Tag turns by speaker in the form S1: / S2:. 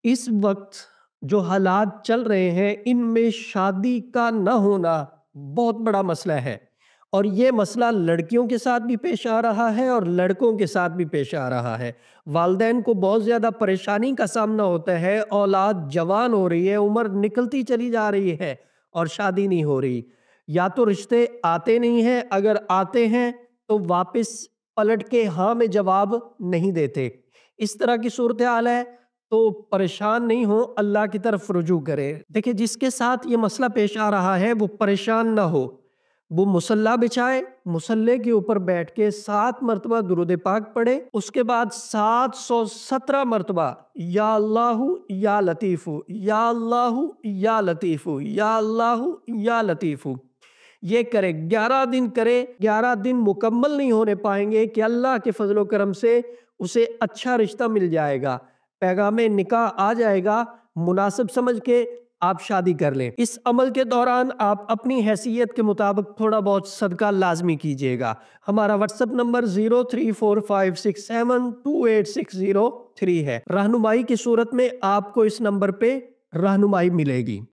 S1: اس وقت جو حالات چل رہے ہیں ان میں شادی کا نہ ہونا بہت بڑا مسئلہ ہے، اور یہ مسئلہ لڑکیوں کے ساتھ بھی پیش آ رہا ہے اور لڑکوں کے ساتھ بھی پیش آ رہا ہے۔ والدین کو بہت زیادہ پریشانی کا سامنا ہوتا ہے، اولاد جوان ہو رہی ہے، عمر نکلتی چلی جا رہی ہے اور شادی نہیں ہو رہی، یا تو رشتے آتے نہیں ہیں، اگر آتے ہیں تو واپس پلٹ کے ہاں میں جواب نہیں دیتے۔ اس طرح کی صورتحال ہے تو پریشان نہیں ہو، اللہ کی طرف رجوع کرے۔ دیکھیں جس کے ساتھ یہ مسئلہ پیش آ رہا ہے وہ پریشان نہ ہو، وہ مصلی بچھائے، مصلی کے اوپر بیٹھ کے 7 مرتبہ درود پاک پڑھے، اس کے بعد 717 مرتبہ یا اللہ یا لطیف یا اللہ یا لطیف یا اللہ یا لطیف یہ کرے، 11 دن کرے۔ 11 دن مکمل نہیں ہونے پائیں گے کہ اللہ کے فضل و کرم سے اسے اچھا رشتہ مل جائے گا، پیغام نکاح آ جائے گا، مناسب سمجھ کے آپ شادی کر لیں۔ اس عمل کے دوران آپ اپنی حیثیت کے مطابق تھوڑا بہت صدقہ لازمی کیجئے گا۔ ہمارا واٹس ایپ نمبر 0345672860 ہے۔ رہنمائی کی صورت میں آپ کو اس نمبر پہ رہنمائی ملے گی۔